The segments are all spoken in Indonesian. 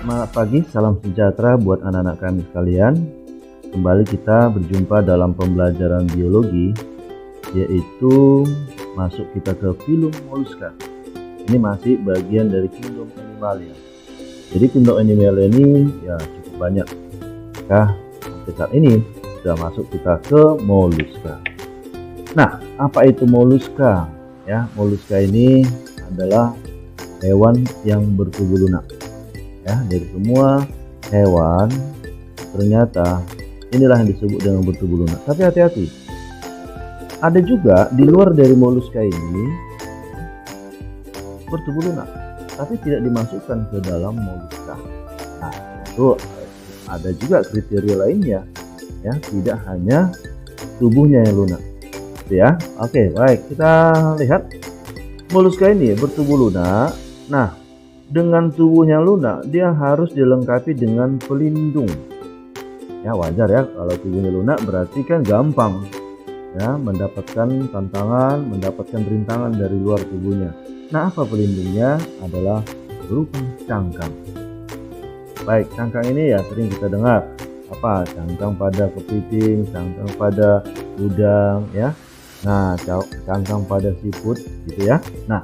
Semangat pagi, salam sejahtera buat anak-anak kami sekalian. Kembali kita berjumpa dalam pembelajaran biologi, yaitu masuk kita ke filum Mollusca. Ini masih bagian dari kingdom Animalia. Jadi kingdom Animalia ini ya cukup banyak. Nah, sampai saat ini sudah masuk kita ke Mollusca. Nah, apa itu Mollusca? Ya, Mollusca ini adalah hewan yang bertubuh lunak. Ya, dari semua hewan ternyata inilah yang disebut dengan bertubuh lunak. Tapi hati-hati, ada juga di luar dari Mollusca ini bertubuh lunak, tapi tidak dimasukkan ke dalam Mollusca. Nah, itu ada juga kriteria lainnya, ya, tidak hanya tubuhnya yang lunak, ya. Oke, baik, kita lihat Mollusca ini bertubuh lunak. Nah, dengan tubuhnya lunak, dia harus dilengkapi dengan pelindung. Ya, wajar ya, kalau tubuhnya lunak berarti kan gampang ya mendapatkan tantangan, mendapatkan rintangan dari luar tubuhnya. Nah, apa pelindungnya? Adalah berupa cangkang. Baik, cangkang ini ya sering kita dengar. Apa? Cangkang pada kepiting, cangkang pada udang, ya. Nah, cangkang pada siput gitu ya. Nah,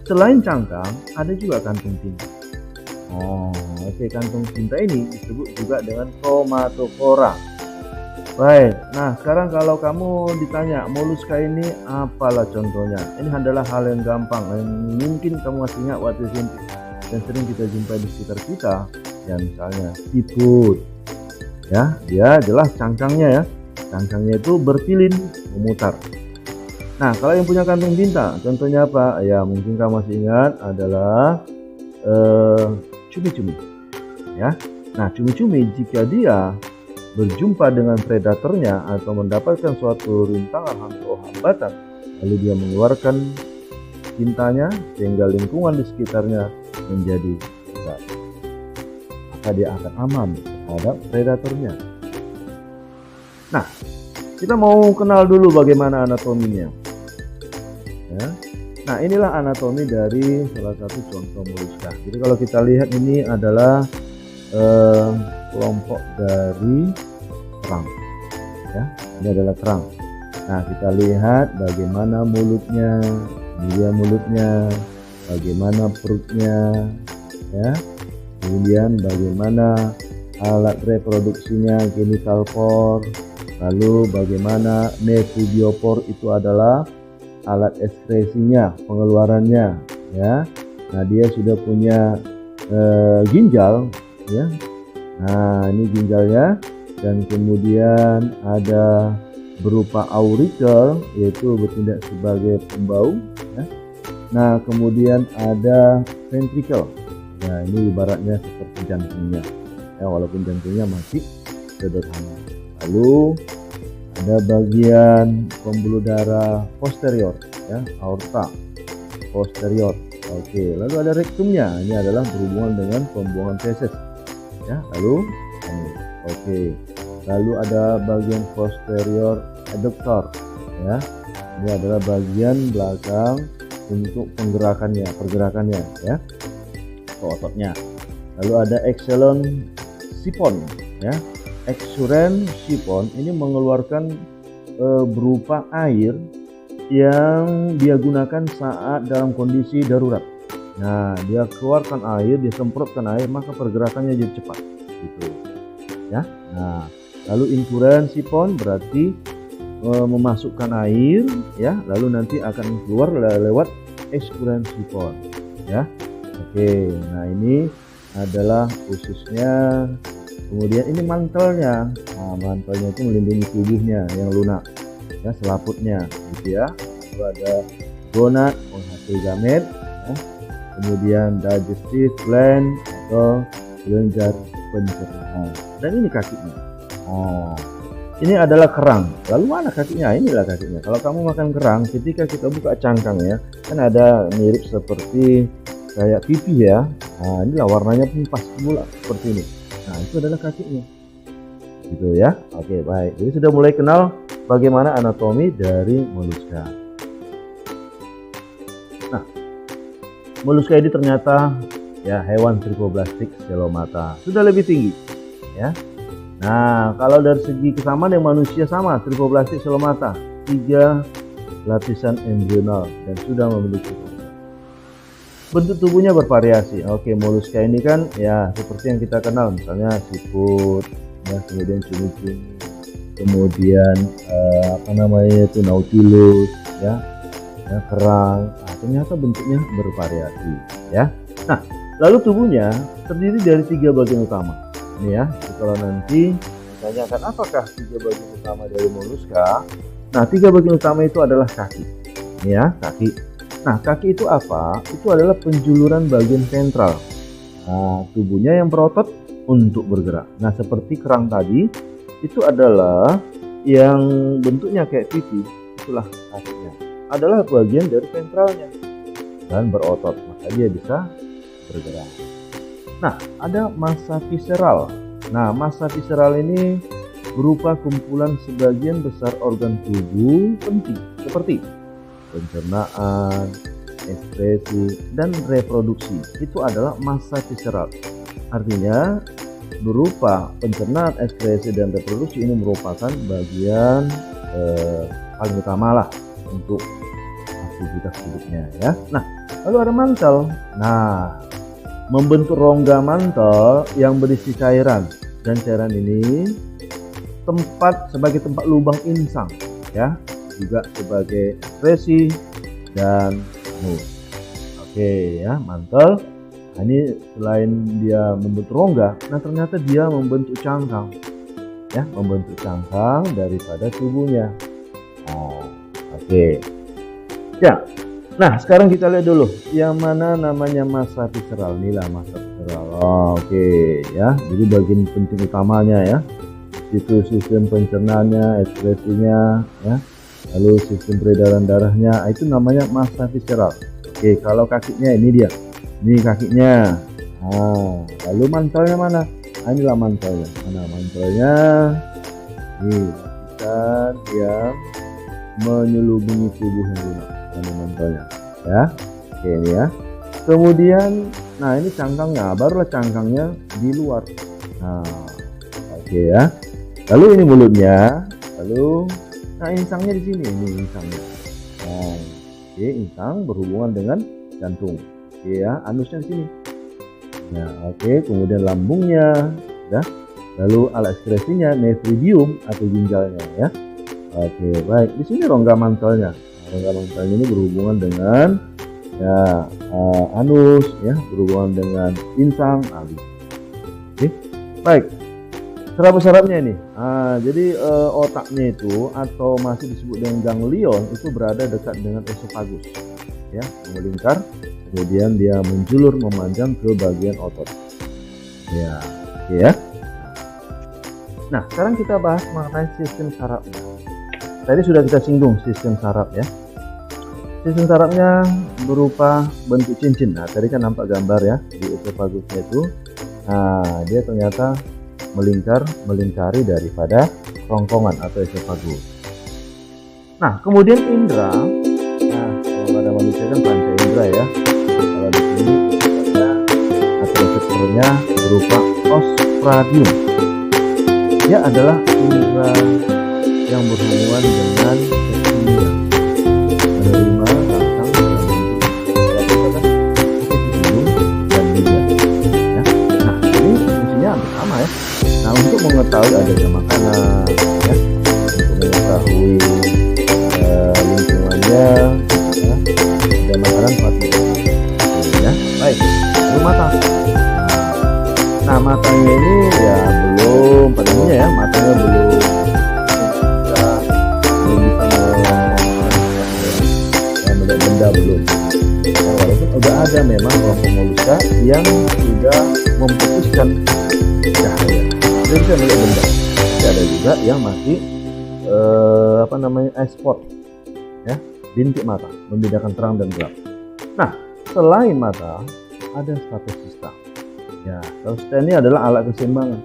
selain cangkang, ada juga kantung tinta. Oke, kantung tinta ini disebut juga dengan chromatophora. Baik, nah sekarang kalau kamu ditanya Mollusca ini apalah contohnya, ini adalah hal yang gampang yang mungkin kamu masih ingat waktu SMP dan sering kita jumpai di sekitar kita. Ya, misalnya siput, ya, dia jelas cangkangnya ya, cangkangnya itu berpilin memutar. Nah, kalau yang punya kantung tinta, contohnya apa? Ya, mungkin kamu masih ingat adalah cumi-cumi. Ya, nah cumi-cumi jika dia berjumpa dengan predatornya atau mendapatkan suatu rintangan atau hambatan, lalu dia mengeluarkan tintanya sehingga lingkungan di sekitarnya menjadi segar, maka dia akan aman terhadap predatornya. Nah, kita mau kenal dulu bagaimana anatominya. Ya. Nah, inilah anatomi dari salah satu contoh Mollusca. Jadi kalau kita lihat ini adalah kelompok dari kerang. Ya, ini adalah kerang. Nah, kita lihat bagaimana mulutnya, bagaimana perutnya, ya. Kemudian bagaimana alat reproduksinya, genital pore. Lalu bagaimana nephrobiopore itu adalah alat ekskresinya, pengeluarannya, ya. Nah, dia sudah punya ginjal, ya. Nah, ini ginjalnya, dan kemudian ada berupa auricle, yaitu bertindak sebagai pembau, ya. Nah, kemudian ada ventricle. Nah, ini ibaratnya seperti jantungnya, ya, walaupun jantungnya masih sederhana. Lalu ada bagian pembuluh darah posterior, ya, aorta posterior. Oke, lalu ada rektumnya. Ini adalah berhubungan dengan pembuangan feses, ya. Lalu lalu ada bagian posterior adductor, ya. Ini adalah bagian belakang untuk pergerakannya, ya, ke ototnya. Lalu ada excellent siphon, ya. Excellent siphon ini mengeluarkan berupa air yang dia gunakan saat dalam kondisi darurat. Nah, dia keluarkan air, dia semprotkan air, maka pergerakannya jadi cepat, gitu, ya. Nah, lalu incurrent siphon berarti memasukkan air, ya, lalu nanti akan keluar lewat excurrent siphon, ya. Oke, nah ini adalah ususnya. Kemudian ini mantelnya. Nah, mantelnya itu melindungi tubuhnya yang lunak, ya, selaputnya, gitu ya. Lalu ada gonad, penghasil gamet, ya. Kemudian digestive gland atau kelenjar pencernaan. Dan ini kakinya. Ini adalah kerang. Lalu mana kakinya? Inilah kakinya. Kalau kamu makan kerang, ketika kita buka cangkangnya, kan ada mirip seperti kayak pipi, ya. Nah, inilah warnanya pun pas pula seperti ini. Nah, itu adalah kakinya, gitu ya. Oke, baik. Jadi sudah mulai kenal bagaimana anatomi dari Mollusca. Nah, Mollusca ini ternyata ya, hewan trifoblastik selomata sudah lebih tinggi ya. Nah, kalau dari segi kesamaan dengan manusia sama, trifoblastik selomata 3 lapisan embrional dan sudah memiliki bentuk tubuhnya bervariasi. Oke, moluska ini kan ya seperti yang kita kenal, misalnya siput, ya, kemudian cumi-cumi, kemudian apa namanya itu nautilus, ya, kerang. Nah, ternyata bentuknya bervariasi, ya. Nah, lalu tubuhnya terdiri dari 3 bagian utama. Ini ya, jadi kalau nanti ditanyakan apakah 3 bagian utama dari moluska, nah 3 bagian utama itu adalah kaki. Ini ya, kaki. Nah, kaki itu apa? Itu adalah penjuluran bagian ventral. Nah, tubuhnya yang berotot untuk bergerak. Nah, seperti kerang tadi, itu adalah yang bentuknya kayak pipi, itulah kakinya. Adalah bagian dari ventralnya dan berotot, maka dia bisa bergerak. Nah, ada massa visceral. Nah, massa visceral ini berupa kumpulan sebagian besar organ tubuh penting seperti pencernaan, ekskresi, dan reproduksi. Itu adalah massa visceral. Artinya berupa pencernaan, ekskresi, dan reproduksi ini merupakan bagian paling utama lah untuk aktivitas hidupnya ya. Nah, lalu ada mantel. Nah, membentuk rongga mantel yang berisi cairan, dan cairan ini sebagai tempat lubang insang ya, juga sebagai ekskresi dan Oke ya, mantel. Nah, ini selain dia membentuk rongga, nah ternyata dia membentuk cangkang ya, membentuk cangkang daripada tubuhnya. Oke ya. Nah, sekarang kita lihat dulu yang mana namanya massa visceral. Inilah massa visceral. Oke ya, jadi bagian penting utamanya ya, itu sistem pencernaannya, ekskresinya ya, lalu sistem peredaran darahnya, itu namanya massa visceral. Oke, kalau kakinya ini dia, ini kakinya. Nah, lalu mantelnya mana? Nah, inilah mantelnya. Mana mantelnya? Ini lapisan yang menyelubungi tubuh yang lunak. Ini mantelnya ya. Oke, ini ya. Kemudian, nah ini cangkangnya, barulah cangkangnya di luar. Nah, oke ya. Lalu ini mulutnya, lalu nah insangnya di sini, ini insangnya. Nah, oke, insang berhubungan dengan jantung. Oke ya, anusnya di sini. Nah, oke, kemudian lambungnya, ya. Lalu alat ekskresinya, nephridium atau ginjalnya ya. Oke, baik. Di sini rongga mantelnya. Rongga mantelnya ini berhubungan dengan ya anus, ya, berhubungan dengan insang, alis. Oke, baik. Saraf-sarafnya ini, jadi otaknya itu atau masih disebut dengan ganglion itu berada dekat dengan esofagus, ya, melingkar, kemudian dia menjulur memanjang ke bagian otot, ya, oke ya. Nah, sekarang kita bahas mengenai sistem sarafnya. Tadi sudah kita singgung sistem saraf ya. Sistem sarafnya berupa bentuk cincin. Nah, tadi kan nampak gambar ya di esofagusnya itu. Nah, dia ternyata melingkari daripada kerongkongan atau esofagus. Nah, kemudian indera. Nah, kalau pada manusia kan panca indera ya. Kalau di sini ada atau reseptornya berupa osphradium. Dia adalah indera yang berhubungan dengan teksturnya, menerima rangsang dan lidah. Ya. Nah, ini fungsinya hampir sama ya. Nah, untuk mengetahui adanya makanan, ya, untuk mengetahui lingkungannya, ya, ada makanan pasti. Ya, baik. Lalu mata. Nah, matanya ini ya belum pada umumnya ya, matanya belum bisa melihat benda belum. Ya, walaupun udah ada memang kelompok moluska yang sudah memfokuskan cahaya. Dia bisa melihat benda. Tapi ada juga yang masih ekspor, ya, bintik mata, membedakan terang dan gelap. Nah, selain mata ada statosista. Ya, statosista ini adalah alat keseimbangan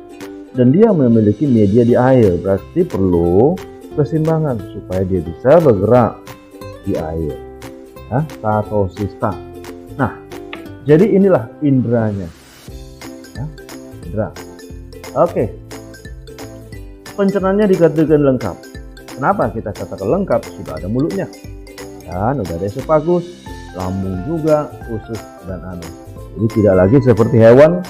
dan dia memiliki media di air, berarti perlu keseimbangan supaya dia bisa bergerak di air. Ya, statosista. Nah, Jadi inilah indranya. Ya, indra. Oke. Pencernaannya dikatakan lengkap. Kenapa kita katakan lengkap? Sudah ada mulutnya. Dan udah ada esofagus, lambung juga, usus dan anus. Jadi tidak lagi seperti hewan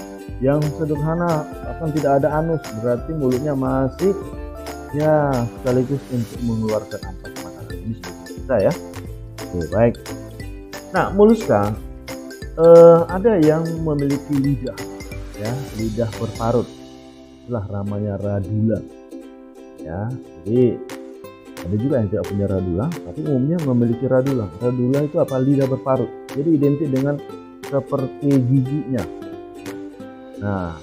yang sederhana, bahkan tidak ada anus, berarti mulutnya masih ya sekaligus untuk mengeluarkan ampas makanan. Ini bisa ya. Oke, baik. Nah, moluska ada yang memiliki lidah, ya, lidah berparut. Itulah namanya radula. Ya, jadi ada juga yang tidak punya radula, tapi umumnya memiliki radula. Radula itu apa? Lidah berparut. Jadi identik dengan seperti giginya. Nah,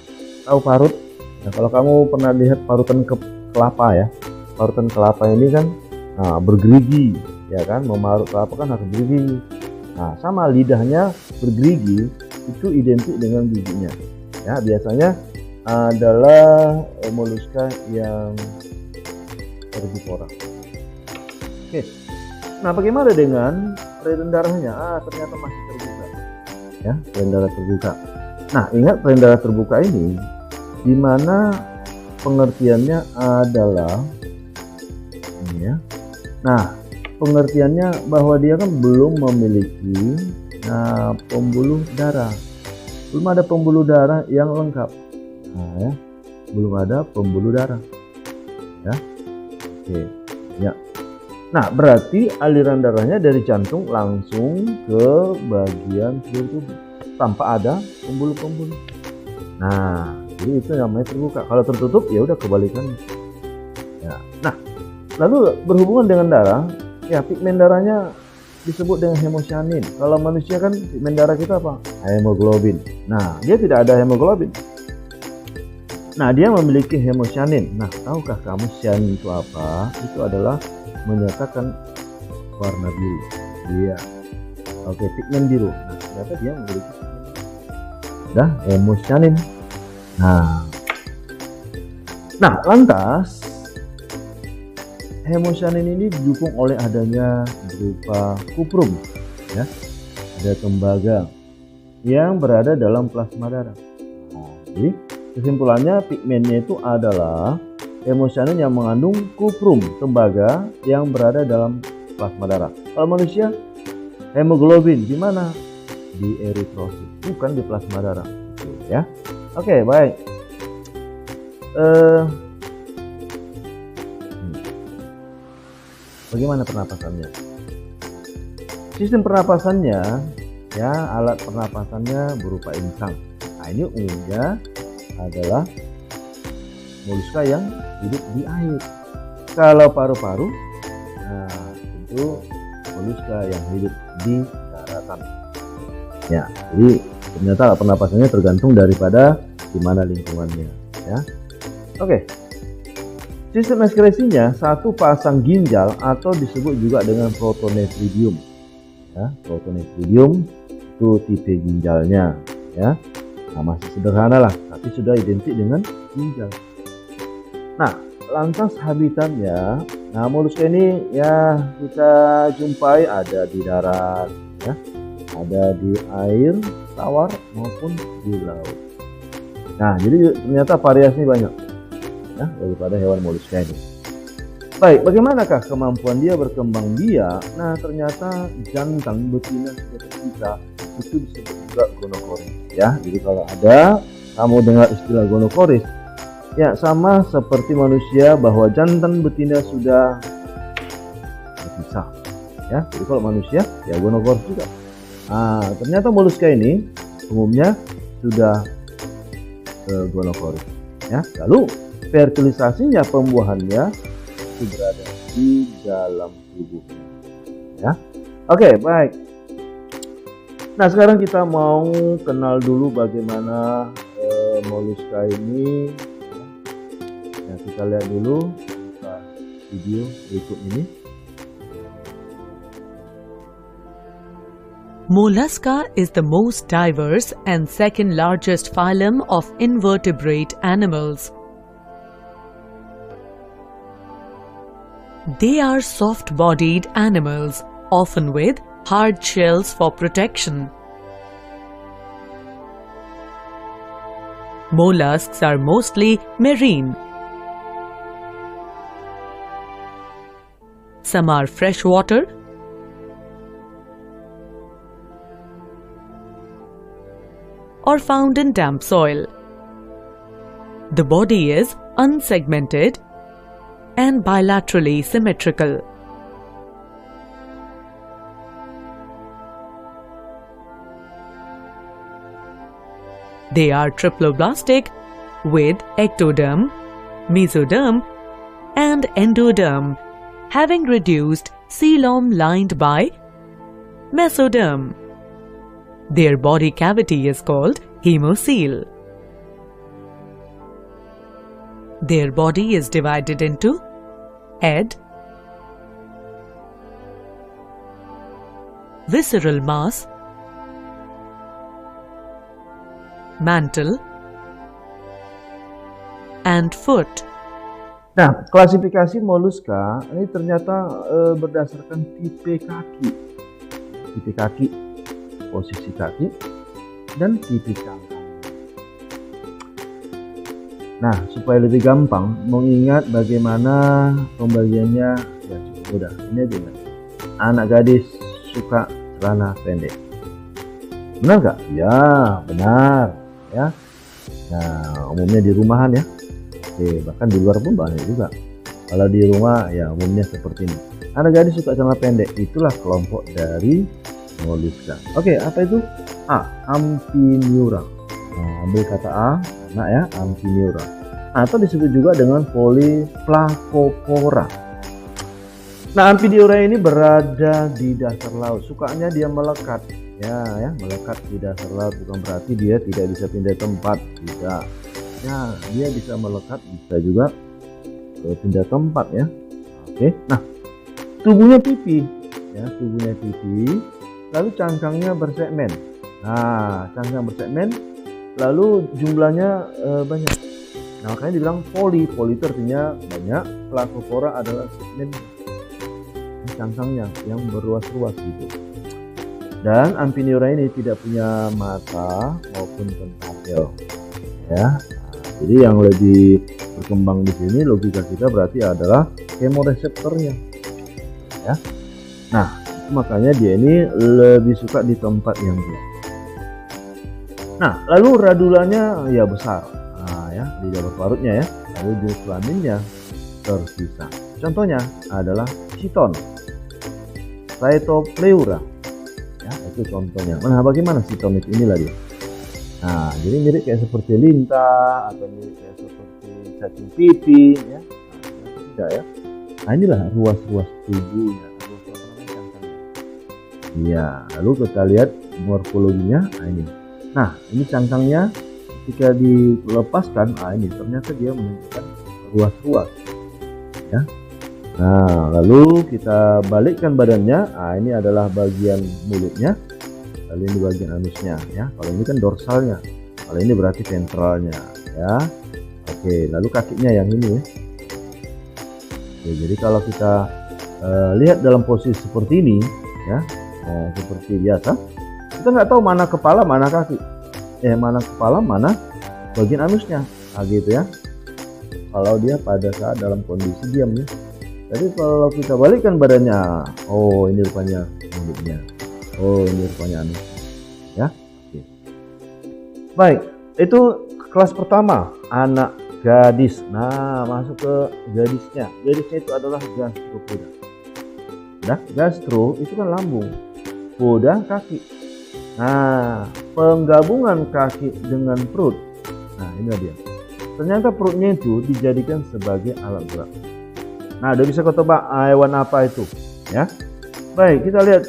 tahu parut? Nah, kalau kamu pernah lihat parutan kelapa ya, parutan kelapa ini kan bergerigi, ya kan? Memarut kelapa kan harus bergerigi. Nah, sama lidahnya bergerigi itu identik dengan giginya. Ya, biasanya adalah moluska yang herbivora. Oke. Nah, bagaimana dengan peredaran darahnya? Ternyata masih terbuka. Ya, peredaran darah terbuka. Nah, ingat peredaran darah terbuka ini di mana pengertiannya adalah ini ya. Nah, pengertiannya bahwa dia kan belum memiliki pembuluh darah. Belum ada pembuluh darah yang lengkap. Nah, ya. Belum ada pembuluh darah. Ya. Oke. Ya. Nah, berarti aliran darahnya dari jantung langsung ke bagian seluruh tubuh tanpa ada pembuluh-pembuluh. Nah, jadi itu namanya terbuka. Kalau tertutup ya udah kebalikannya. Ya. Nah, lalu berhubungan dengan darah, ya pigmen darahnya disebut dengan hemosianin. Kalau manusia kan pigmen darah kita apa? Hemoglobin. Nah, dia tidak ada hemoglobin. Nah, dia memiliki hemosianin. Nah, tahukah kamu sianin itu apa? Itu adalah menyatakan warna biru. Iya. Oke, pigmen biru. Nah, ternyata dia memiliki hemosianin. Nah, lantas hemosianin ini didukung oleh adanya berupa kuprum, ya. Ada tembaga yang berada dalam plasma darah. Nah, jadi kesimpulannya pigmennya itu adalah hemosianin yang mengandung kuprum, tembaga yang berada dalam plasma darah. Kalau manusia, hemoglobin di mana? Di eritrosit, bukan di plasma darah. Ya, oke, baik. Bagaimana pernapasannya? Sistem pernapasannya, ya, alat pernapasannya berupa insang. Nah, ini umumnya adalah moluska yang hidup di air. Kalau paru-paru, nah itu moluska yang hidup di daratan. Ya, jadi ternyata pernapasannya tergantung daripada di mana lingkungannya. Ya, oke. Sistem ekskresinya satu pasang ginjal atau disebut juga dengan protonephridium. Ya, protonephridium itu tipe ginjalnya. Ya, nah, masih sederhana lah, tapi sudah identik dengan ginjal. Nah, lantas habitatnya, nah moluska ini ya kita jumpai ada di darat, ya, ada di air tawar maupun di laut. Nah, jadi ternyata variasinya banyak, ya, daripada hewan moluska ini. Baik, bagaimanakah kemampuan dia berkembang biak? Nah, ternyata jantan betina seperti kita itu disebut juga gonokoris, ya. Jadi kalau ada kamu dengar istilah gonokoris, ya sama seperti manusia bahwa jantan betina sudah berpisah, ya. Jadi kalau manusia ya gonokoris juga. Nah, ternyata moluska ini umumnya sudah gonokoris, ya. Lalu fertilisasinya, pembuahannya itu berada di dalam tubuhnya, ya. Oke, baik. Nah, sekarang kita mau kenal dulu bagaimana moluska ini. Ya, kita lihat dulu video berikut ini. Mollusca is the most diverse and second largest phylum of invertebrate animals. They are soft-bodied animals, often with hard shells for protection. Mollusks are mostly marine. Some are freshwater or found in damp soil. The body is unsegmented and bilaterally symmetrical. They are triploblastic with ectoderm, mesoderm, and endoderm, having reduced coelom lined by mesoderm. Their body cavity is called hemocoel. Their body is divided into head, visceral mass, mantle, and foot. Nah, klasifikasi moluska ini ternyata berdasarkan tipe kaki, posisi kaki, dan tipe cangkang. Nah, supaya lebih gampang mengingat bagaimana pembagiannya, ya cukup mudah. Ini aja kan. Anak gadis suka celana pendek. Benar nggak? Ya, benar. Ya. Nah, umumnya di rumahan ya. Oke, bahkan di luar pun banyak juga. Kalau di rumah ya umumnya seperti ini. Anak gadis suka celana pendek, itulah kelompok dari moluska. Oke, apa itu? A. Amphiniura. Nah, ambil kata A, anak ya, Amphiniura. Atau disebut juga dengan Polyplacopora. Nah, Amphiniura ini berada di dasar laut. Sukanya dia melekat, ya, melekat di dasar laut. Bukan berarti dia tidak bisa pindah tempat, tidak. Ya, dia bisa melekat, bisa juga pindah tempat ya. Oke, nah tubuhnya pipih, ya, tubuhnya pipih. Lalu cangkangnya bersegmen. Nah, cangkang bersegmen, lalu jumlahnya banyak. Nah, makanya dibilang poli. Poli itu artinya banyak. Placopora adalah segmen cangkangnya yang berruas-ruas gitu. Dan Amphiniura ini tidak punya mata maupun tentakel, ya. Jadi yang lebih berkembang di sini logika kita berarti adalah kemoreseptornya, ya. Nah, makanya dia ini lebih suka di tempat yang gelap. Nah, lalu radulanya ya besar, nah, ya, di jalur parutnya ya. Lalu jenis kelaminnya tersisa. Contohnya adalah chiton, Cytopleura, ya, itu contohnya. Nah, bagaimana chiton itu? Inilah dia. Nah, jadi mirip kayak seperti lintah atau mirip kayak seperti cacing pipih, ya. Nah, tidak ya. Nah, inilah ruas-ruas tubuhnya. Iya, lalu kita lihat morfologinya. Nah, ini. Nah, ini cangkangnya ketika dilepaskan, ini ternyata dia menunjukkan ruas-ruas, ya. Nah, lalu kita balikkan badannya. Nah, ini adalah bagian mulutnya. Lalu ini bagian anusnya, ya. Kalau ini kan dorsalnya, kalau ini berarti ventralnya, ya. Oke, lalu kakinya yang ini ya. Oke, jadi kalau kita lihat dalam posisi seperti ini, ya, seperti biasa, kita nggak tahu mana kepala, mana kaki, mana kepala, mana bagian anusnya, gitu ya. Kalau dia pada saat dalam kondisi diam ya. Jadi kalau kita balikkan badannya, oh ini rupanya mulutnya. Oh, ini rupanya anus, ya. Oke. Baik, itu kelas pertama, anak gadis. Nah, masuk ke gadisnya. Gadisnya itu adalah gastropoda. Nah, gastro itu kan lambung, poda kaki. Nah, penggabungan kaki dengan perut. Nah, inilah dia. Ternyata perutnya itu dijadikan sebagai alat gerak. Nah, udah bisa ketebak hewan apa itu, ya. Baik, kita lihat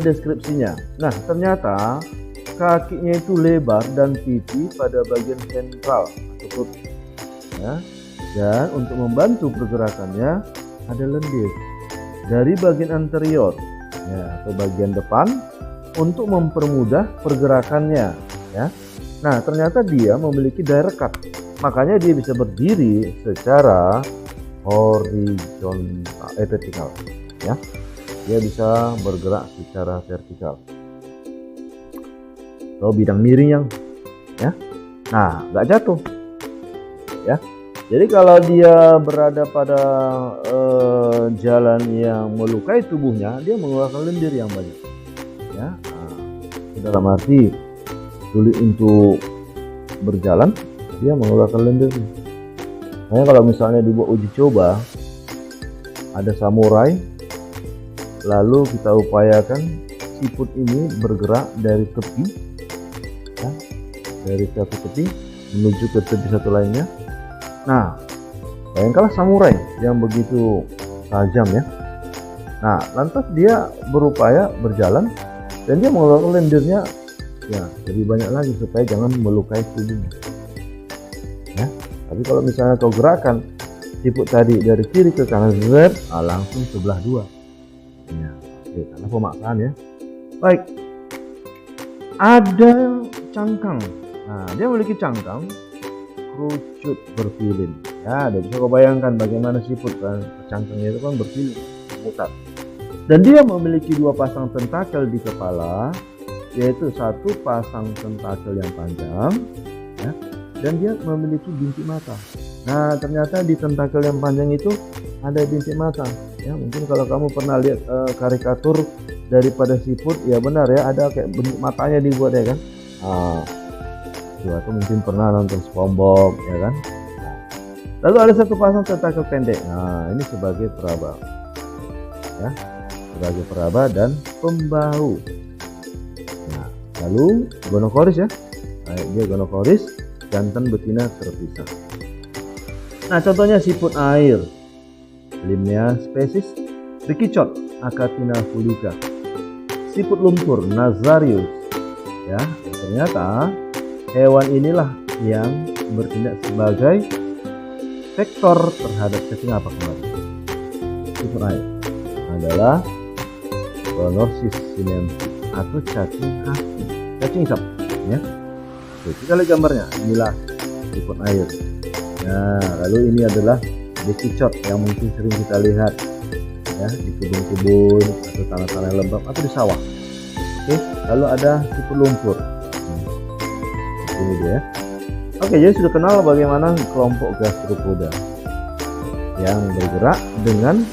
deskripsinya. Nah, ternyata kakinya itu lebar dan pipih pada bagian sentral atau perut, ya. Dan untuk membantu pergerakannya ada lendir dari bagian anterior, ya, atau bagian depan untuk mempermudah pergerakannya, ya. Nah, ternyata dia memiliki daya rekat, makanya dia bisa berdiri secara horizontal, vertikal, ya. Dia bisa bergerak secara vertikal atau bidang miring yang, ya. Nah, nggak jatuh ya. Jadi kalau dia berada pada jalan yang melukai tubuhnya, dia mengeluarkan lendir yang banyak ya. Nah, dalam arti sulit untuk berjalan, dia mengeluarkan lendir. Makanya kalau misalnya dibuat uji coba, ada samurai, lalu kita upayakan siput ini bergerak dari tepi ya, dari satu tepi menuju ke tepi satu lainnya. Nah, bayangkanlah samurai yang begitu tajam ya. Nah, lantas dia berupaya berjalan dan dia mengeluarkan lendirnya ya lebih banyak lagi supaya jangan melukai tubuhnya ya. Tapi kalau misalnya kau gerakan siput tadi dari kiri ke kanan, langsung sebelah dua ya. Oke, karena pemaksaan ya. Baik, ada cangkang. Nah, dia memiliki cangkang kerucut berpilin ya. Bisa kau bayangkan bagaimana siput kan, cangkangnya itu kan berpilin, mutar. Dan dia memiliki dua pasang tentakel di kepala, yaitu satu pasang tentakel yang panjang ya, dan dia memiliki bintik mata. Nah, ternyata di tentakel yang panjang itu ada bintik mata ya. Mungkin kalau kamu pernah lihat karikatur daripada siput, ya benar ya, ada kayak bentuk matanya dibuat ya kan. Atau mungkin pernah nonton SpongeBob ya kan. Lalu ada satu pasang tentakel pendek. Nah, ini sebagai peraba ya, sebagai peraba dan pembahu. Nah, lalu gonokoris ya. Nah, dia gonokoris, jantan betina terpisah. Nah, contohnya siput air, Limnea species, Rikicot, Achatina fulica, siput lumpur, Nazarius ya. Ternyata hewan inilah yang bertindak sebagai vektor terhadap cacing apa kemarin? Siput air adalah Gonorrhea sinensis atau cacing hati, cacing isap ya. Oke, kita lihat gambarnya. Inilah siput air. Nah, lalu ini adalah Rikicot yang mungkin sering kita lihat ya di kebun-kebun atau tanah-tanah lembab atau di sawah. Oke, lalu ada siput lumpur. Ini dia. Oke, jadi sudah kenal bagaimana kelompok gastropoda yang bergerak dengan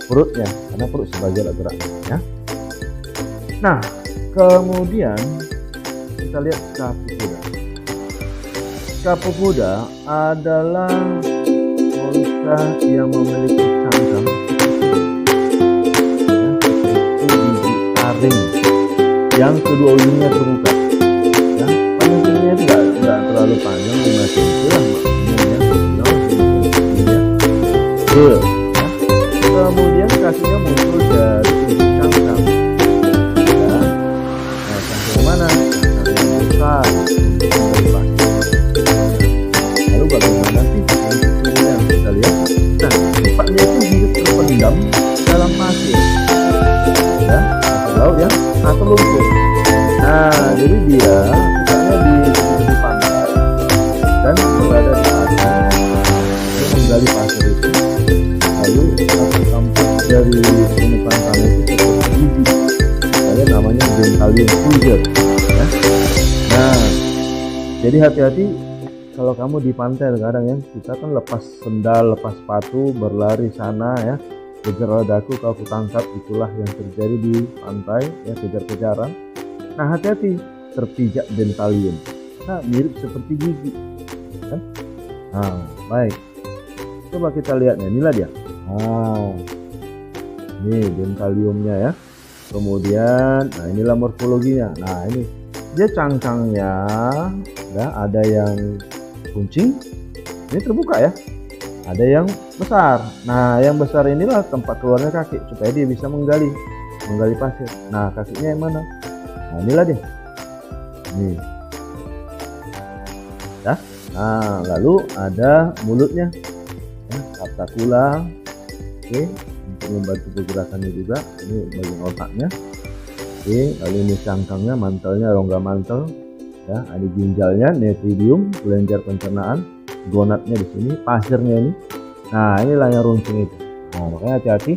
perutnya, karena perut sebagai alat gerak ya. Nah, kemudian kita lihat scapupoda. Scapupoda adalah mollusca yang memiliki cangkang ya, biji taring yang kedua ujungnya terbuka ya. Panjangnya itu tidak terlalu panjang, 5 cm lah maksimumnya ya. Kemudian kakinya muncul dari ujung cangkang ya. Nah, cangkang mana? Cangkang yang besar. Lalu bagaimana sih yang kita lihat? Nah, sifatnya itu hidup terpendam dalam pasir ya, pasir laut ya, atau lumpur. Nah, jadi dia sifatnya di pantai dan berada di pasir. Dia menggali pasir itu, lalu tampak dari permukaan tanah itu seperti biji. Ada namanya Dentalium fulger ya. Nah, jadi hati-hati kalau kamu di pantai. Kadang ya kita kan lepas sendal, lepas sepatu, berlari sana ya, kejar ledaku kau kutangkap. Itulah yang terjadi di pantai ya, kejar-kejaran. Nah, hati-hati terpijak dentalium. Nah, mirip seperti gigi kan? Nah, baik, coba kita lihat ya, inilah dia. Nah, ini dentaliumnya ya. Kemudian, nah inilah morfologinya. Nah, ini dia cangkangnya ya, ada yang kuncing, ini terbuka ya, ada yang besar. Nah, yang besar inilah tempat keluarnya kaki supaya dia bisa menggali pasir. Nah, kakinya yang mana? Nah, inilah dia. Nih. Ya. Nah, lalu ada mulutnya. Ya, capsula. Oke, untuk membantu pergerakannya juga. Ini bagian otaknya. Oke, lalu ini cangkangnya, mantelnya, rongga mantel. Ya, ada ginjalnya, nephridium, kelenjar pencernaan, gonadnya di sini, pasirnya ini. Nah, inilah yang runcing itu. Nah, makanya hati-hati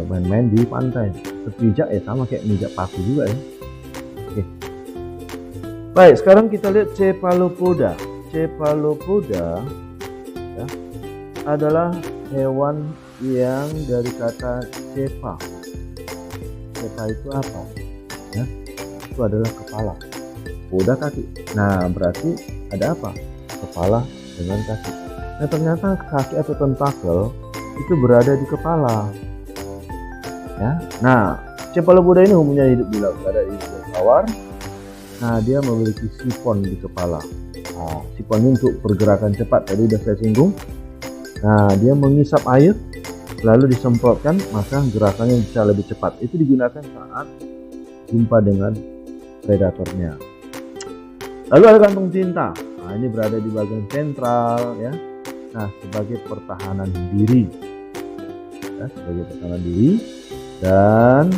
main-main di pantai. Terpijak ya sama kayak mijak paku juga ya. Oke. Baik, sekarang kita lihat cephalopoda. Cephalopoda ya, adalah hewan yang dari kata cepha. Cepha itu apa? Ya, itu adalah kepala. Poda kaki. Nah, berarti ada apa? Kepala dengan kaki. Nah, ternyata kaki atau tentakel itu berada di kepala. Ya. Nah, cephalopoda ini umumnya hidup di laut, ada di tawar. Nah, dia memiliki sifon di kepala. Nah, sifon ini untuk pergerakan cepat, tadi sudah saya singgung. Nah, dia mengisap air lalu disemprotkan, maka gerakannya bisa lebih cepat. Itu digunakan saat jumpa dengan predatornya. Lalu ada kantung tinta. Nah, ini berada di bagian sentral ya. Nah, sebagai pertahanan diri. Ya, sebagai pertahanan diri, dan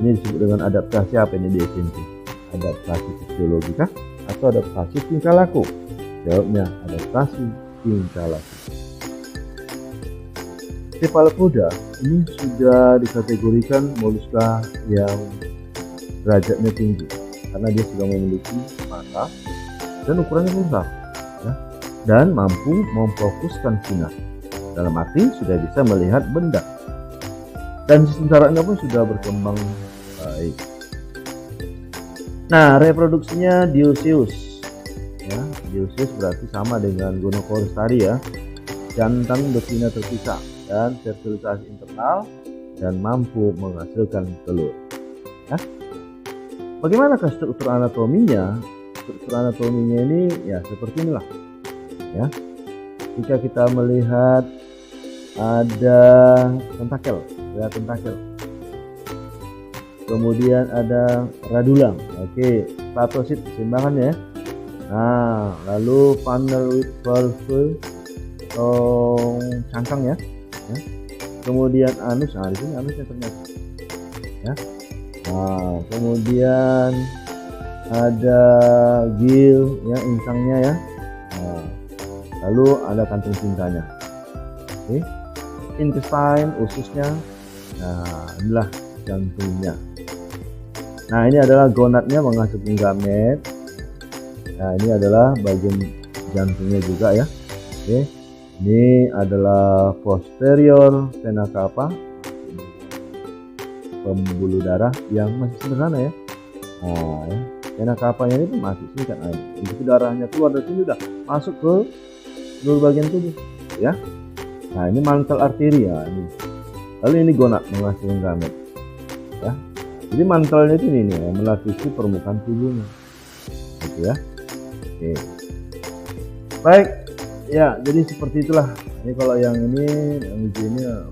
ini disebut dengan adaptasi apa ini di SMP? Adaptasi fisiologi kah atau adaptasi tingkah laku? Jawabnya adaptasi tingkah laku. Cephalopoda ini sudah dikategorikan moluska yang derajatnya tinggi karena dia sudah memiliki mata dan ukurannya besar ya, dan mampu memfokuskan sinar. Dalam arti sudah bisa melihat benda, dan sistem sarafnya pun sudah berkembang baik. Nah, reproduksinya dioecious ya. Dioecious berarti sama dengan Gonocoris tadi ya. Jantan betina terpisah dan fertilisasi internal dan mampu menghasilkan telur ya. Bagaimanakah struktur anatominya? Struktur anatominya ini ya seperti inilah ya. Jika kita melihat ada tentakel ya, tentakel. Kemudian ada radula. Oke, statosit keseimbangannya ya. Nah, lalu funnel with valve atau cangkang ya. Kemudian anus. Nah, di sini anusnya ternyata ya. Nah, kemudian ada gil ya, insangnya ya. Nah, lalu ada kantung tintanya. Oke. Intestine, ususnya. Nah, inilah jantungnya. Nah, ini adalah gonadnya menghasilkan gamet. Nah, ini adalah bagian jantungnya juga ya. Oke. Ini adalah posterior vena cava, pembuluh darah yang masih sederhana ya. Nah, ya. Vena cavanya ini masih singkat aja. Begitu darahnya keluar dari sini udah masuk ke seluruh bagian tubuh ya. Nah, ini mantel arteri ya ini. Lalu ini gonad menghasilkan gamet ya. Jadi mantelnya itu ini ya, melapisi permukaan tubuhnya gitu ya. Oke. Baik ya, jadi seperti itulah. Ini kalau yang ini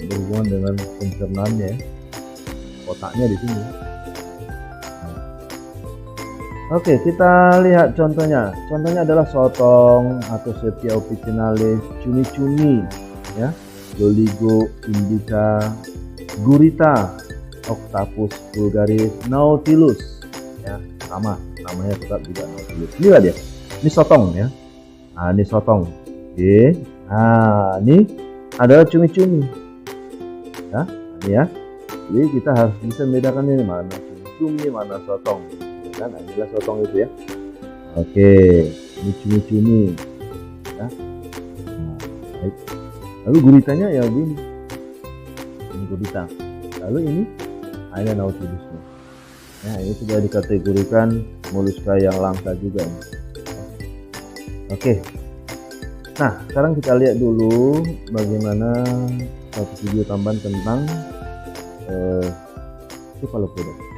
berhubungan dengan pencernaannya ya. Otaknya di sini. Oke, kita lihat contohnya. Contohnya adalah sotong atau Sepia officinalis, cumi-cumi ya, Loligo indica, gurita, Octopus vulgaris, Nautilus ya, sama namanya tetap juga Nautilus. Inilah dia. Ini sotong ya. Nah, ini sotong. Oke. Nah, ini adalah cumi-cumi. Ya, ini ya. Jadi kita harus bisa membedakan ini mana cumi-cumi, mana sotong. Kan inilah sotong itu ya. Oke, ini cumi-cumi ya. Nah, baik. Lalu guritanya ya begini. Ini gurita. Lalu ini ada Nautilusnya. Nah, ini sudah dikategorikan moluska yang langka juga ini. Oke. Nah, sekarang kita lihat dulu bagaimana satu video tambahan tentang cephalopoda.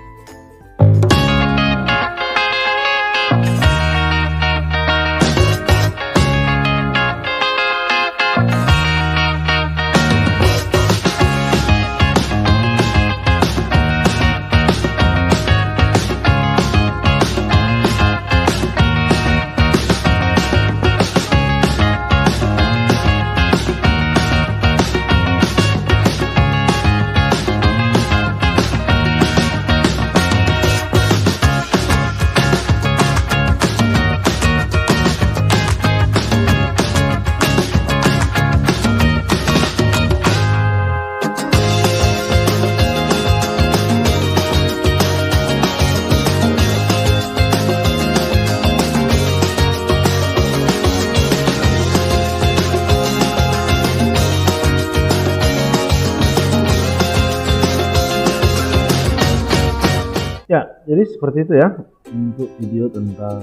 Ya, jadi seperti itu ya untuk video tentang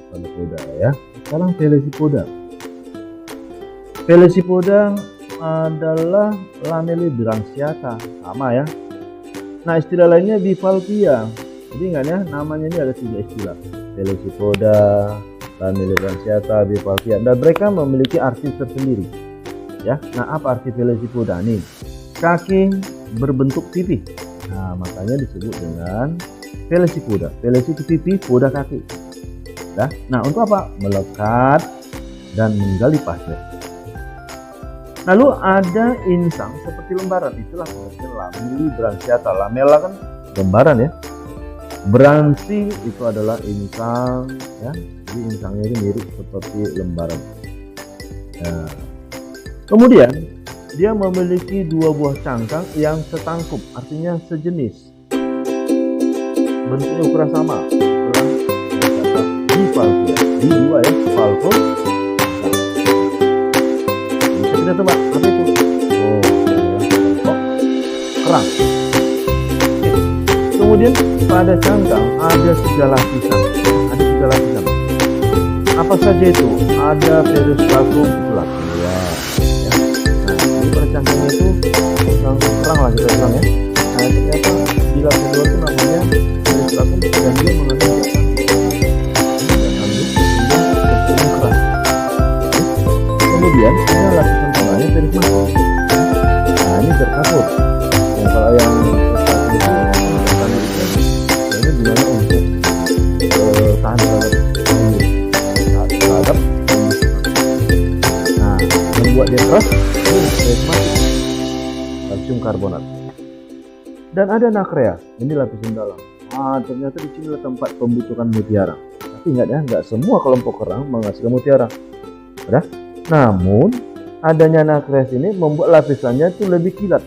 cephalopoda ya. Sekarang Velocipoda. Velocipoda adalah Lamellibranchiata, sama ya. Nah, istilah lainnya Bivalvia. Jadi ingat ya, namanya ini ada 3 istilah. Velocipoda, Lamellibranchiata, Bivalvia. Dan mereka memiliki arti tersendiri. Ya. Nah, apa arti Velocipoda nih? Kaki berbentuk pipi. Nah, makanya disebut dengan Velocipoda. Veloci itu pipi, poda kaki. Ya. Nah, untuk apa? Melekat dan menggali pasir. Lalu ada insang seperti lembaran, itulah Lamellibranchiata. Lamella kan lembaran ya. Branchi itu adalah insang ya. Jadi insangnya itu mirip seperti lembaran. Nah, kemudian dia memiliki 2 buah cangkang yang setangkup, artinya sejenis. Bentuknya ukuran sama. Bivalvia. Di 2 ya, valvo. Bisa kita tebak apa itu? Oh, kerang. Kemudian pada cangkang ada 3 lapisan. Ada 3 lapisan. Apa saja itu? Ada peristratum, itu lapis. Ya. Nah, pada cangkangnya itu kerang lah kita bilang ya. Nah, ternyata di lapis 2 itu namanya peristratum dan dia mengandung kerang. Kemudian ada lapisan tengahnya perismatik. Nah, ini terkapur. Yang kalau yang gimana untuk tahan terhadap nah, membuat dia keras kalsium karbonat. Dan ada nacrea, ini lapisan dalam. Ternyata di sini adalah tempat pembusukan mutiara. Tapi ingat ya, nggak semua kelompok kerang menghasilkan mutiara. Udah? Namun adanya nacrea ini membuat lapisannya itu lebih kilat.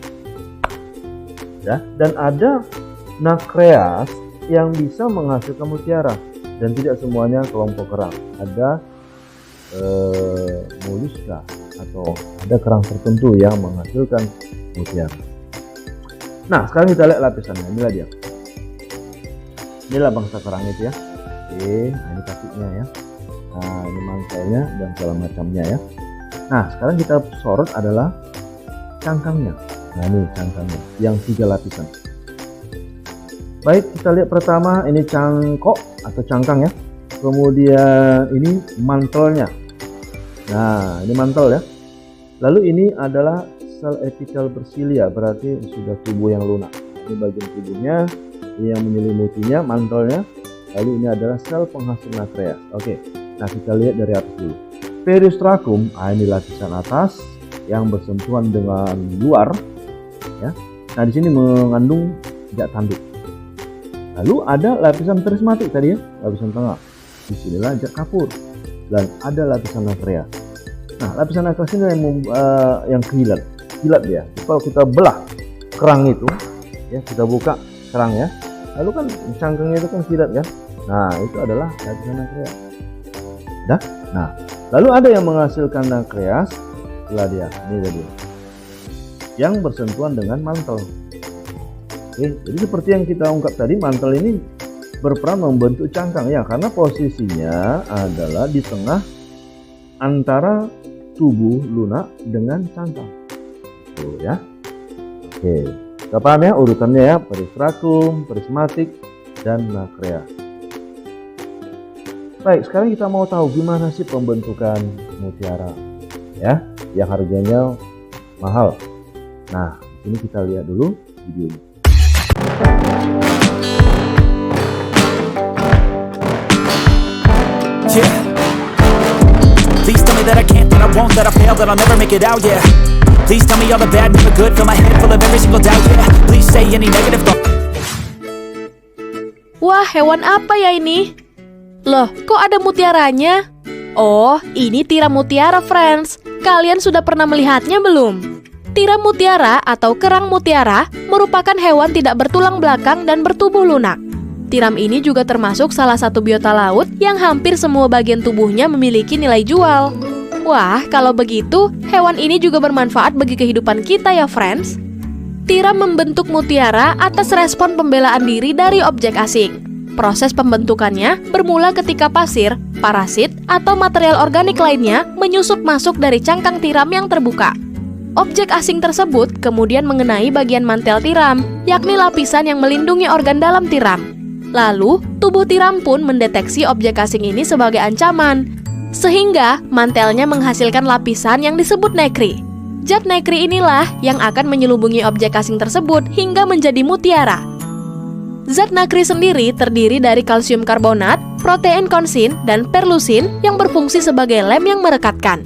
Ya? Dan ada nacreas yang bisa menghasilkan mutiara, dan tidak semuanya kelompok kerang. Ada moluska atau ada kerang tertentu yang menghasilkan mutiara. Nah, sekarang kita lihat lapisannya. Inilah dia. Inilah bangsa kerang itu ya. Oke, nah ini kakinya ya. Nah, ini mangkainya dan segala macamnya ya. Nah, sekarang kita sorot adalah cangkangnya. Nah, ini cangkangnya yang 3 lapisan. Baik, kita lihat pertama ini cangkok atau cangkang ya. Kemudian ini mantelnya. Nah, ini mantel ya. Lalu ini adalah sel epitel bersilia, berarti sudah tubuh yang lunak. Ini bagian tubuhnya, ini yang menyelimutinya, mantelnya. Lalu ini adalah sel penghasil nacreas. Oke, nah kita lihat dari atas dulu. Periostracum, ini lapisan atas yang bersentuhan dengan luar. Ya. Nah, di sini mengandung jak tanduk. Lalu ada lapisan prismatik tadi ya, lapisan tengah. Di sinilah jak kapur dan ada lapisan nacreas. Nah, lapisan nacreas ini yang kilat ya. Kalau kita belah kerang itu, ya kita buka kerang ya. Lalu kan cangkangnya itu kan kilat ya. Nah, itu adalah lapisan nacreas. Dah. Nah, lalu ada yang menghasilkan nacreas, itulah dia. Ini dia. Yang bersentuhan dengan mantel. Oke, jadi seperti yang kita ungkap tadi, mantel ini berperan membentuk cangkang ya, karena posisinya adalah di tengah antara tubuh lunak dengan cangkang. Tuh ya. Oke, kita paham ya urutannya ya, peristrakum, prismatik, dan nacrea. Baik, sekarang kita mau tahu gimana sih pembentukan mutiara ya, yang harganya mahal. Nah, ini kita lihat dulu videonya. Yeah. Please tell me that I can't, that I won't, that I fail, that I'll never make it out, yeah. Please tell me all the bad, never good, fill my head full of every single doubt, yeah. Please say any negative thought. Wah, hewan apa ya ini? Loh, kok ada mutiaranya? Oh, ini tiram mutiara, friends. Kalian sudah pernah melihatnya belum? Tiram mutiara atau kerang mutiara merupakan hewan tidak bertulang belakang dan bertubuh lunak. Tiram ini juga termasuk salah satu biota laut yang hampir semua bagian tubuhnya memiliki nilai jual. Wah, kalau begitu, hewan ini juga bermanfaat bagi kehidupan kita ya, friends. Tiram membentuk mutiara atas respon pembelaan diri dari objek asing. Proses pembentukannya bermula ketika pasir, parasit, atau material organik lainnya menyusup masuk dari cangkang tiram yang terbuka. Objek asing tersebut kemudian mengenai bagian mantel tiram, yakni lapisan yang melindungi organ dalam tiram. Lalu, tubuh tiram pun mendeteksi objek asing ini sebagai ancaman, sehingga mantelnya menghasilkan lapisan yang disebut nekri. Zat nekri inilah yang akan menyelubungi objek asing tersebut hingga menjadi mutiara. Zat nakri sendiri terdiri dari kalsium karbonat, protein konsin, dan perlusin yang berfungsi sebagai lem yang merekatkan.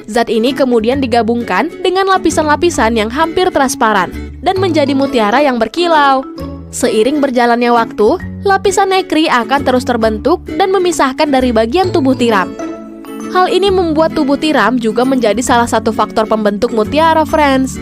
Zat ini kemudian digabungkan dengan lapisan-lapisan yang hampir transparan dan menjadi mutiara yang berkilau. Seiring berjalannya waktu, lapisan nekri akan terus terbentuk dan memisahkan dari bagian tubuh tiram. Hal ini membuat tubuh tiram juga menjadi salah satu faktor pembentuk mutiara, friends.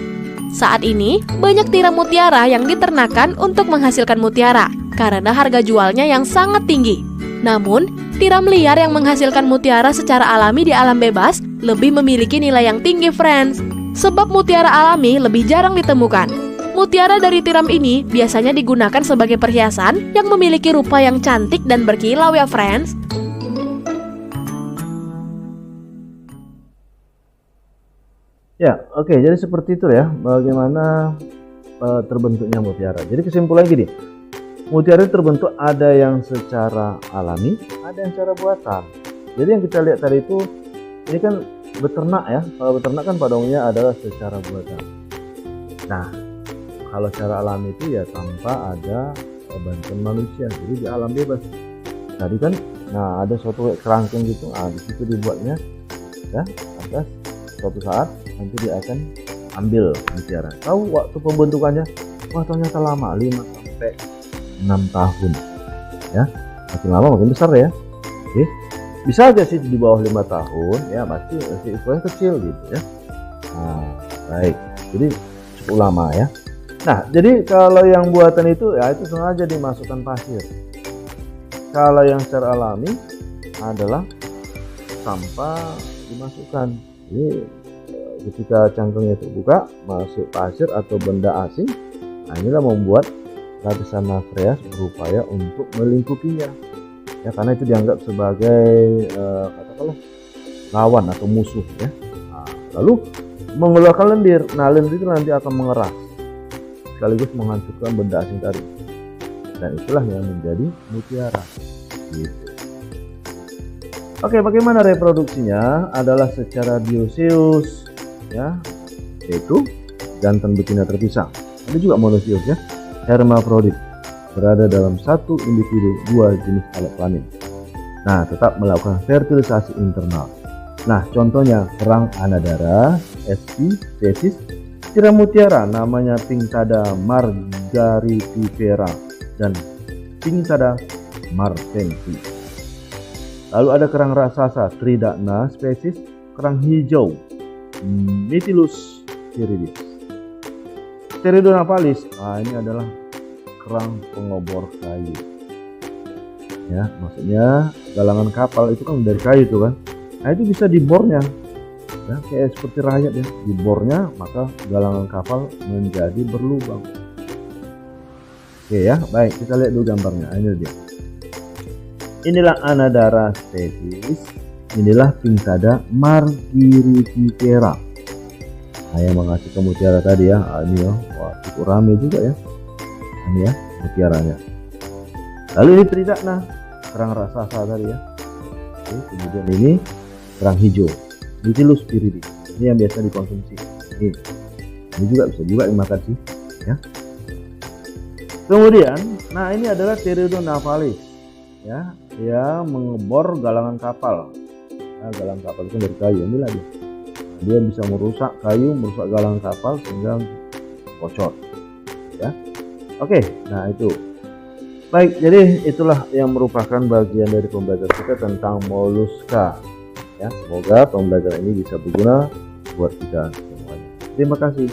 Saat ini, banyak tiram mutiara yang diternakan untuk menghasilkan mutiara karena harga jualnya yang sangat tinggi. Namun, tiram liar yang menghasilkan mutiara secara alami di alam bebas lebih memiliki nilai yang tinggi, friends. Sebab mutiara alami lebih jarang ditemukan. Mutiara dari tiram ini biasanya digunakan sebagai perhiasan yang memiliki rupa yang cantik dan berkilau ya, friends. Ya, oke. Jadi seperti itu ya, bagaimana terbentuknya mutiara. Jadi kesimpulan gini, mutiara terbentuk ada yang secara alami, ada yang secara buatan. Jadi yang kita lihat tadi itu, ini kan beternak ya. Kalau beternak kan pada umumnya adalah secara buatan. Nah, kalau secara alami itu ya tanpa ada bantuan manusia. Jadi di alam bebas. Tadi kan, nah ada suatu kerangkeng gitu, di situ dibuatnya, ya, atas suatu saat nanti dia akan ambil mutiara. Tahu waktu pembentukannya? Wah, ternyata lama, 5 sampai 6 tahun. Ya, makin lama makin besar ya. Oke. Bisa aja sih di bawah 5 tahun, ya masih ukuran kecil gitu ya. Nah, baik. Jadi cukup lama ya. Nah, jadi kalau yang buatan itu ya itu sengaja dimasukkan pasir. Kalau yang secara alami adalah tanpa dimasukkan. Jadi ketika cangkangnya terbuka, masuk pasir atau benda asing, nah inilah membuat lapisan nafreas berupaya untuk melingkupinya. Ya, karena itu dianggap sebagai katakanlah lawan atau musuh ya. Nah, lalu mengeluarkan lendir. Nah, lendir itu nanti akan mengeras sekaligus menghancurkan benda asing tadi. Dan itulah yang menjadi mutiara. Gitu. Oke, bagaimana reproduksinya? Adalah secara dioecious, ya, yaitu jantan betina terpisah. Ada juga monoecious ya, hermafrodit, berada dalam satu individu dua jenis alat kelamin. Nah, tetap melakukan fertilisasi internal. Nah, contohnya kerang anadara, sp spesies tiram mutiara namanya Pinctada margaritifera dan Pinctada martensi. Lalu ada kerang raksasa Tridacna spesies kerang hijau Mytilus viridis. Pteridonaphalis, ini adalah kerang pengobor kayu. Ya, maksudnya galangan kapal itu kan dari kayu itu kan. Nah, itu bisa dibornya. Ya, kayak seperti rayap ya, dibornya maka galangan kapal menjadi berlubang. Oke ya, baik, kita lihat dulu gambarnya. Ini dia. Inilah anadara spesies, inilah Pinctada margaritifera. Nah, yang menghasilkan mutiara tadi ya, ini ya, wah cukup rame juga ya. Ini ya mutiaranya. Lalu ini Tridacna, kerang raksasa tadi ya. Oke, kemudian ini kerang hijau, Mytilus viridis. Ini yang biasa dikonsumsi. Ini juga bisa juga dimakan sih, ya. Kemudian, nah ini adalah Pteridonaphalis. Ya, dia mengebor galangan kapal. Nah, galangan kapal itu dari kayu. Inilah dia. Dia bisa merusak kayu, merusak galangan kapal sehingga bocor. Ya, oke. Nah itu. Baik, jadi itulah yang merupakan bagian dari pembelajaran kita tentang moluska. Ya, semoga pembelajaran ini bisa berguna buat kita semuanya. Terima kasih.